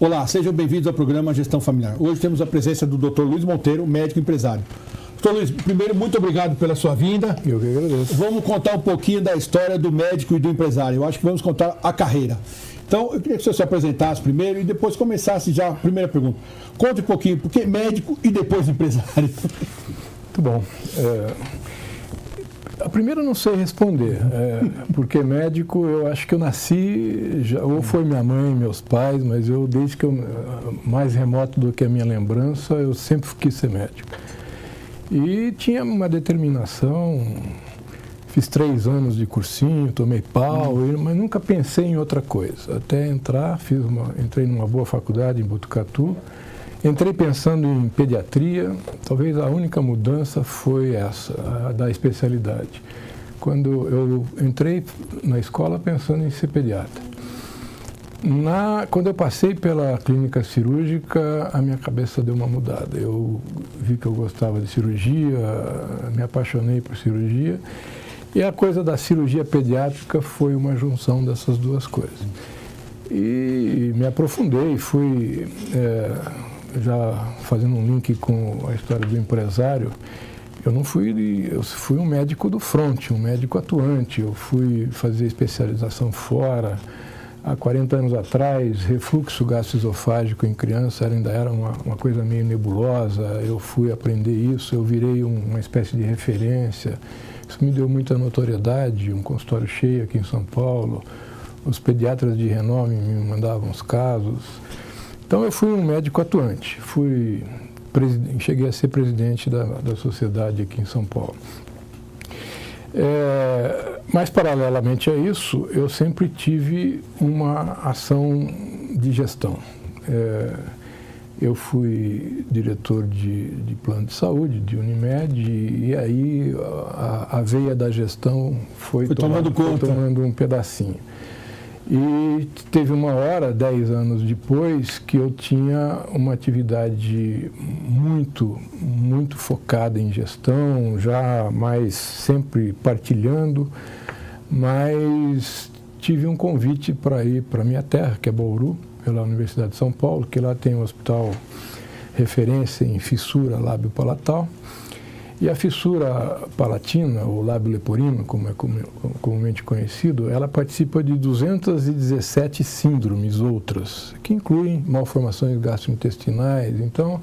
Olá, sejam bem-vindos ao programa Gestão Familiar. Hoje temos a presença do Dr. Luiz Monteiro, médico empresário. Dr. Luiz, primeiro, muito obrigado pela sua vinda. Eu que agradeço. Vamos contar um pouquinho da história do médico e do empresário. Eu acho que vamos contar a carreira. Então, eu queria que você se apresentasse primeiro e depois começasse já a primeira pergunta. Conte um pouquinho, por que médico e depois empresário? Muito bom. A primeira eu não sei responder, porque médico eu acho que eu nasci, ou foi minha mãe, meus pais, mas eu desde que mais remoto do que a minha lembrança, eu sempre quis ser médico. E tinha uma determinação, fiz 3 anos de cursinho, tomei pau, mas nunca pensei em outra coisa. Até entrar, entrei numa boa faculdade em Botucatu, entrei pensando em pediatria, talvez a única mudança foi essa, a da especialidade. Quando eu entrei na escola pensando em ser pediatra. Quando eu passei pela clínica cirúrgica, a minha cabeça deu uma mudada. Eu vi que eu gostava de cirurgia, me apaixonei por cirurgia, e a coisa da cirurgia pediátrica foi uma junção dessas duas coisas. E me aprofundei, fui... já fazendo um link com a história do empresário, eu fui um médico do front, um médico atuante. Eu fui fazer especialização fora. Há 40 anos atrás, refluxo gastroesofágico em criança ainda era uma coisa meio nebulosa. Eu fui aprender isso, eu virei uma espécie de referência. Isso me deu muita notoriedade, um consultório cheio aqui em São Paulo. Os pediatras de renome me mandavam os casos. Então, eu fui um médico atuante, cheguei a ser presidente da sociedade aqui em São Paulo. Mas, paralelamente a isso, eu sempre tive uma ação de gestão. Eu fui diretor de plano de saúde, de Unimed, e aí a veia da gestão foi tomando um pedacinho. E teve uma hora, 10 anos depois, que eu tinha uma atividade muito, muito focada em gestão, já mais sempre partilhando, mas tive um convite para ir para a minha terra, que é Bauru, pela Universidade de São Paulo, que lá tem um hospital referência em fissura lábio-palatal. E a fissura palatina, ou lábio leporino, como é comumente conhecido, ela participa de 217 síndromes outras, que incluem malformações gastrointestinais. Então,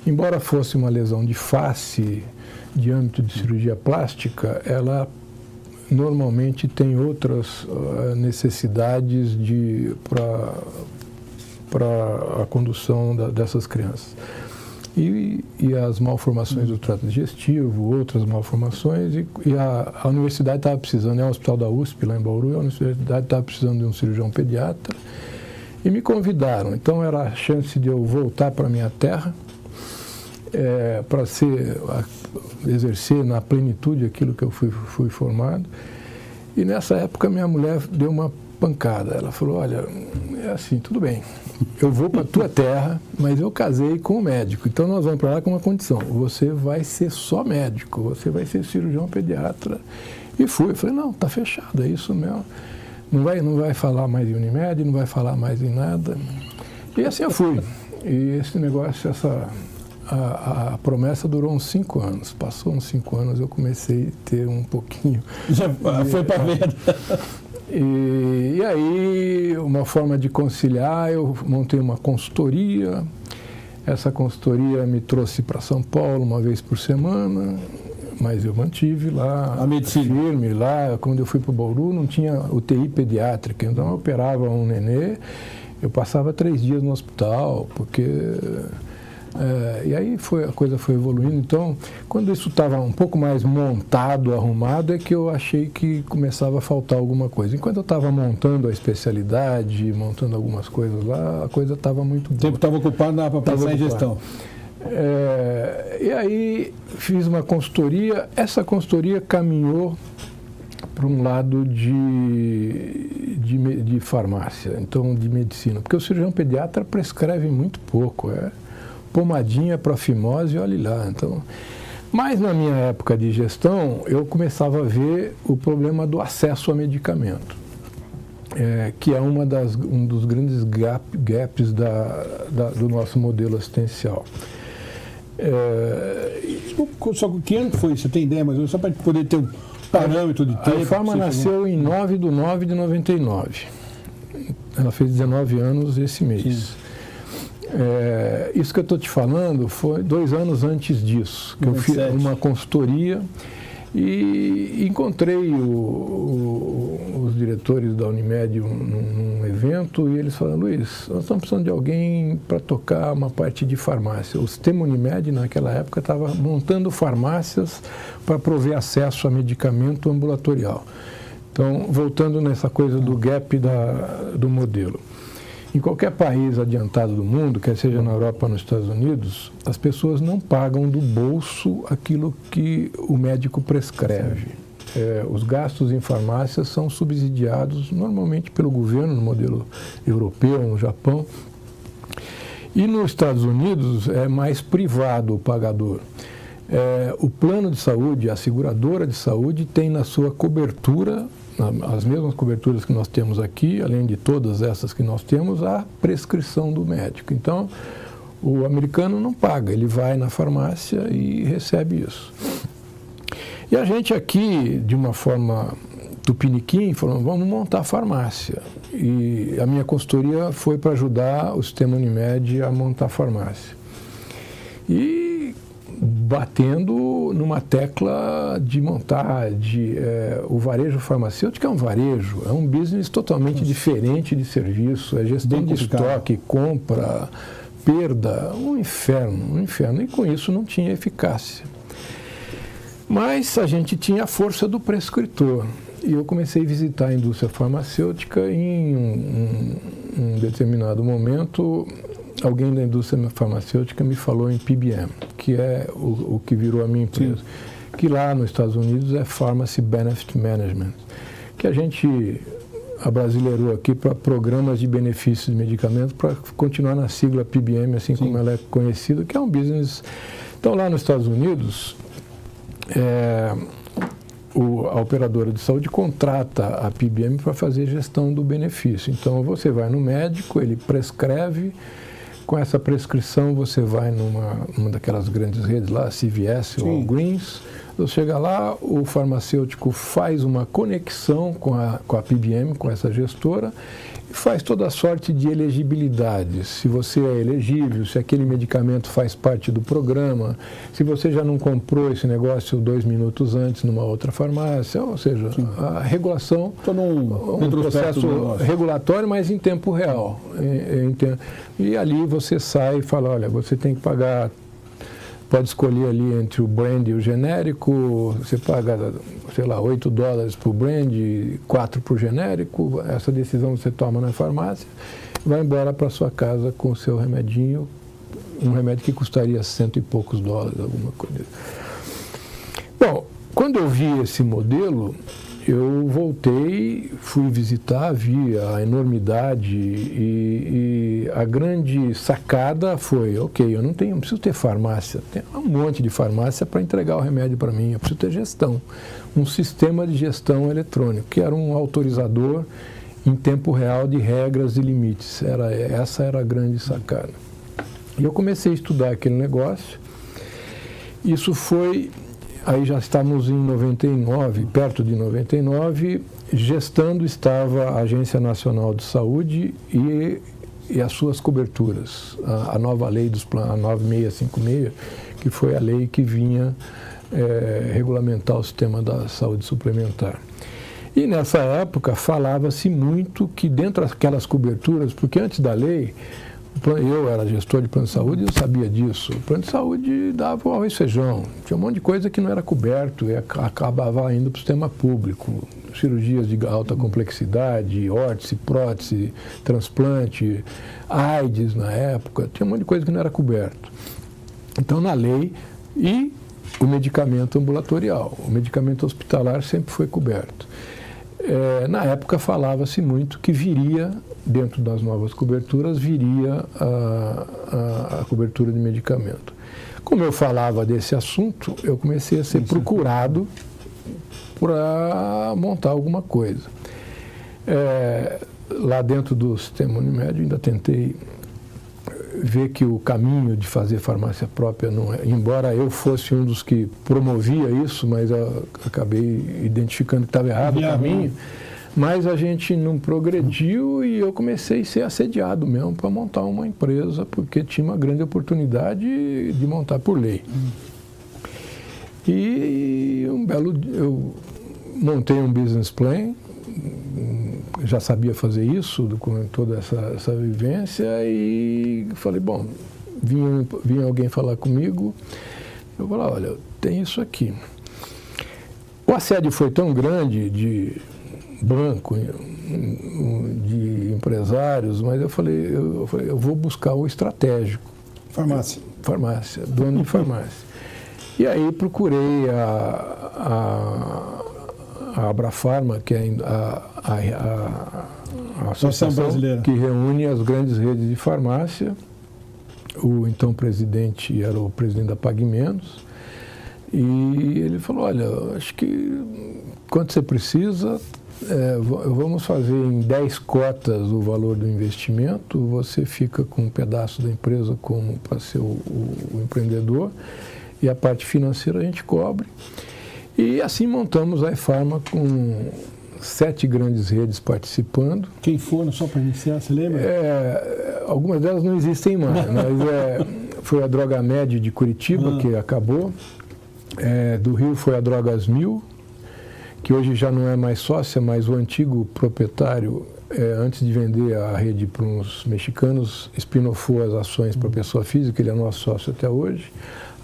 embora fosse uma lesão de face, de âmbito de cirurgia plástica, ela normalmente tem outras necessidades para a condução dessas crianças. E as malformações do trato digestivo, outras malformações, e a universidade estava precisando, é um hospital da USP, lá em Bauru, a universidade estava precisando de um cirurgião pediatra, e me convidaram. Então, era a chance de eu voltar para a minha terra, para exercer na plenitude aquilo que eu fui formado. E nessa época, minha mulher deu uma pancada. Ela falou, olha, é assim, tudo bem, eu vou para a tua terra, mas eu casei com um médico, então nós vamos para lá com uma condição, você vai ser só médico, você vai ser cirurgião pediatra. E fui, eu falei, não, tá fechado, é isso mesmo, não vai falar mais em Unimed, não vai falar mais em nada. E assim eu fui. E esse negócio, a promessa durou uns 5 anos. Passou uns 5 anos, eu comecei a ter um pouquinho... Já foi para venda. E aí, uma forma de conciliar, eu montei uma consultoria. Essa consultoria me trouxe para São Paulo uma vez por semana, mas eu mantive lá, a medicina firme lá. Quando eu fui para o Bauru, não tinha UTI pediátrica, então eu operava um nenê, eu passava 3 dias no hospital, porque... e aí a coisa foi evoluindo. Então, quando isso estava um pouco mais montado, arrumado, é que eu achei que começava a faltar alguma coisa. Enquanto eu estava montando a especialidade, montando algumas coisas lá, a coisa estava muito boa. O tempo estava ocupado para pensar em gestão. E aí fiz uma consultoria. Essa consultoria caminhou para um lado de farmácia, então de medicina, porque o cirurgião pediatra prescreve muito pouco, pomadinha para fimose, olhe lá. Então, mas na minha época de gestão, eu começava a ver o problema do acesso a medicamento. que é um dos grandes gaps do nosso modelo assistencial. Só que ano foi? Você tem ideia, mas só para poder ter um parâmetro de tempo? A Informa nasceu em 9/9/99. Ela fez 19 anos esse mês. Isso que eu estou te falando foi 2 anos antes disso, que 97. Eu fiz uma consultoria e encontrei os diretores da Unimed num evento e eles falaram: Luiz, nós estamos precisando de alguém para tocar uma parte de farmácia. O sistema Unimed, naquela época, estava montando farmácias para prover acesso a medicamento ambulatorial. Então, voltando nessa coisa do gap do modelo. Em qualquer país adiantado do mundo, quer seja na Europa ou nos Estados Unidos, as pessoas não pagam do bolso aquilo que o médico prescreve. Os gastos em farmácias são subsidiados normalmente pelo governo, no modelo europeu, no Japão. E nos Estados Unidos é mais privado o pagador. O plano de saúde, a seguradora de saúde, tem na sua cobertura, as mesmas coberturas que nós temos aqui, além de todas essas que nós temos, a prescrição do médico. Então, o americano não paga, ele vai na farmácia e recebe isso. E a gente aqui, de uma forma tupiniquim, falou: vamos montar farmácia. E a minha consultoria foi para ajudar o sistema Unimed a montar farmácia. E batendo numa tecla de montar o varejo farmacêutico é um varejo, é um business totalmente diferente de serviço, é gestão de estoque, compra, perda, um inferno, e com isso não tinha eficácia. Mas a gente tinha a força do prescritor e eu comecei a visitar a indústria farmacêutica e em um determinado momento alguém da indústria farmacêutica me falou em PBM, que é o que virou a minha empresa, que lá nos Estados Unidos é Pharmacy Benefit Management, que a gente abrasileirou aqui para programas de benefícios de medicamentos, para continuar na sigla PBM, assim como ela é conhecida, que é um business. Então, lá nos Estados Unidos, a operadora de saúde contrata a PBM para fazer gestão do benefício. Então, você vai no médico, ele prescreve. Com essa prescrição, você vai numa daquelas grandes redes lá, CVS ou Walgreens, você chega lá, o farmacêutico faz uma conexão com a PBM, com essa gestora, e faz toda a sorte de elegibilidade. Se você é elegível, se aquele medicamento faz parte do programa, se você já não comprou esse negócio 2 minutos antes numa outra farmácia, ou seja, a regulação, um processo regulatório, mas em tempo real. E ali você sai e fala: olha, você tem que pagar, pode escolher ali entre o brand e o genérico, você paga, sei lá, $8 por brand, 4 por genérico, essa decisão você toma na farmácia, vai embora para sua casa com o seu remedinho, um remédio que custaria $100 e poucos, alguma coisa. Bom, quando eu vi esse modelo, eu voltei, fui visitar, vi a enormidade e a grande sacada foi: ok, eu não preciso ter farmácia, tem um monte de farmácia para entregar o remédio para mim, eu preciso ter gestão, um sistema de gestão eletrônico, que era um autorizador em tempo real de regras e limites. Essa era a grande sacada. E eu comecei a estudar aquele negócio. Isso foi... Aí já estávamos em 99, perto de 99, gestando estava a Agência Nacional de Saúde e as suas coberturas. A nova lei dos planos, a 9656, que foi a lei que vinha regulamentar o sistema da saúde suplementar. E nessa época falava-se muito que dentro daquelas coberturas, porque antes da lei, eu era gestor de plano de saúde e eu sabia disso. O plano de saúde dava o arroz e feijão. Tinha um monte de coisa que não era coberto e acabava indo para o sistema público. Cirurgias de alta complexidade, órtese, prótese, transplante, AIDS na época. Tinha um monte de coisa que não era coberto. Então, na lei, e o medicamento ambulatorial. O medicamento hospitalar sempre foi coberto. Na época falava-se muito que viria, dentro das novas coberturas, viria a cobertura de medicamento. Como eu falava desse assunto, eu comecei a ser procurado para montar alguma coisa. Lá dentro do sistema Unimed, ainda tentei ver que o caminho de fazer farmácia própria não é, embora eu fosse um dos que promovia isso, mas eu acabei identificando que estava errado o caminho, mas a gente não progrediu e eu comecei a ser assediado mesmo para montar uma empresa, porque tinha uma grande oportunidade de montar por lei. E eu montei um business plan, já sabia fazer isso com toda essa vivência e falei, bom, vinha alguém falar comigo, eu falei, olha, tem isso aqui. O assédio foi tão grande de banco, de empresários, mas eu falei, eu vou buscar o estratégico. Farmácia, dono de farmácia. E aí procurei a Abrafarma, que é a associação brasileira que reúne as grandes redes de farmácia. O então presidente era o presidente da Pague Menos. E ele falou, olha, acho que quanto você precisa, vamos fazer em 10 cotas o valor do investimento, você fica com um pedaço da empresa como para ser o empreendedor, e a parte financeira a gente cobre. E assim montamos a iPharma com 7 grandes redes participando. Quem foram, só para iniciar, você lembra? Algumas delas não existem mais, mas foi a Drogamed de Curitiba, que acabou. Do Rio foi a Drogas 1000, que hoje já não é mais sócia, mas o antigo proprietário, antes de vender a rede para uns mexicanos, espinofou as ações para a pessoa física, ele é nosso sócio até hoje.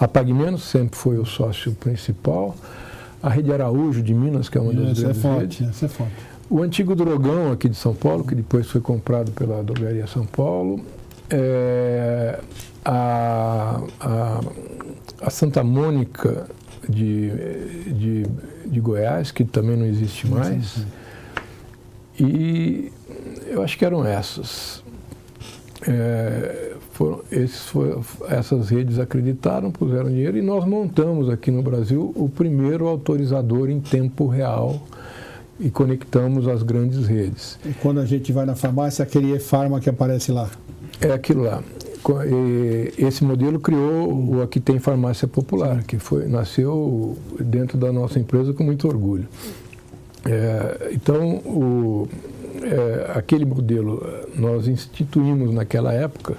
A Pague Menos sempre foi o sócio principal. A Rede Araújo de Minas, que é uma das grandes redes. Essa é forte. O antigo Drogão aqui de São Paulo, que depois foi comprado pela Drogaria São Paulo. A Santa Mônica de Goiás, que também não existe mais. E eu acho que eram essas. Essas redes acreditaram, puseram dinheiro e nós montamos aqui no Brasil o primeiro autorizador em tempo real e conectamos as grandes redes. E quando a gente vai na farmácia, aquele e-Pharma que aparece lá? É aquilo lá. Esse modelo criou o Aqui Tem Farmácia Popular, que nasceu dentro da nossa empresa com muito orgulho. Então, aquele modelo nós instituímos naquela época.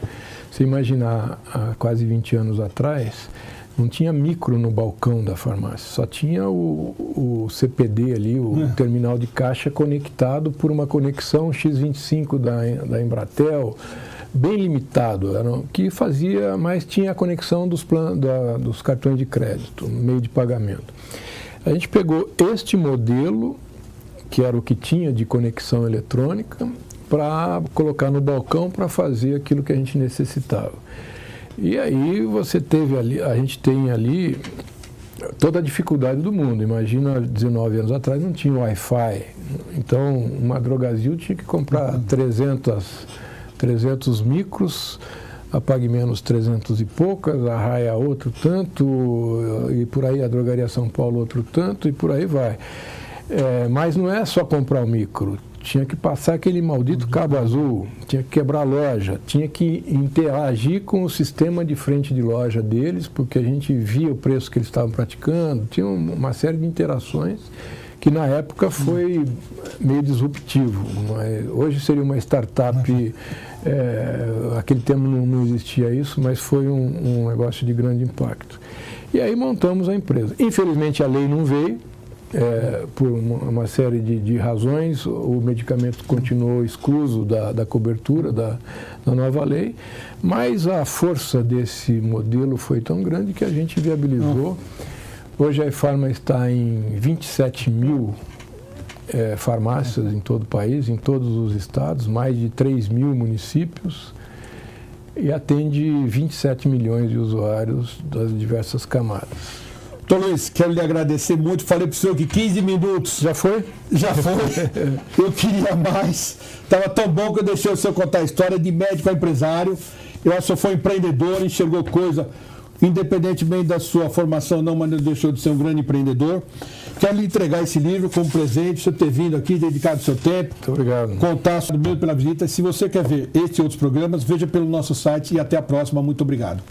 Você imaginar, há quase 20 anos atrás, não tinha micro no balcão da farmácia, só tinha o CPD ali, o terminal de caixa conectado por uma conexão X25 da Embratel, bem limitado, que fazia, mas tinha a conexão dos cartões de crédito, meio de pagamento. A gente pegou este modelo, que era o que tinha de conexão eletrônica, para colocar no balcão para fazer aquilo que a gente necessitava. E aí a gente tem ali toda a dificuldade do mundo. Imagina, 19 anos atrás não tinha Wi-Fi. Então, uma Drogasil tinha que comprar 300 micros, a Pague Menos 300 e poucas, a Raia outro tanto, e por aí a Drogaria São Paulo outro tanto, e por aí vai. Mas não é só comprar o micro. Tinha que passar aquele maldito cabo azul, tinha que quebrar a loja, tinha que interagir com o sistema de frente de loja deles, porque a gente via o preço que eles estavam praticando, tinha uma série de interações que na época foi meio disruptivo. Hoje seria uma startup, aquele termo não existia isso, mas foi um negócio de grande impacto. E aí montamos a empresa. Infelizmente a lei não veio, por uma série de razões, o medicamento continuou excluso da cobertura da nova lei, mas a força desse modelo foi tão grande que a gente viabilizou. Hoje a iPharma está em 27 mil farmácias em todo o país, em todos os estados, mais de 3 mil municípios, e atende 27 milhões de usuários das diversas camadas. Doutor Luiz, quero lhe agradecer muito. Falei para o senhor que 15 minutos. Já foi? Já foi. Eu queria mais. Estava tão bom que eu deixei o senhor contar a história de médico a empresário. Eu acho que o senhor foi empreendedor, enxergou coisa. independentemente da sua formação, não deixou de ser um grande empreendedor. Quero lhe entregar esse livro como presente, você ter vindo aqui, dedicado o seu tempo. Muito obrigado. Contar mesmo pela visita. Se você quer ver este e outros programas, veja pelo nosso site e até a próxima. Muito obrigado.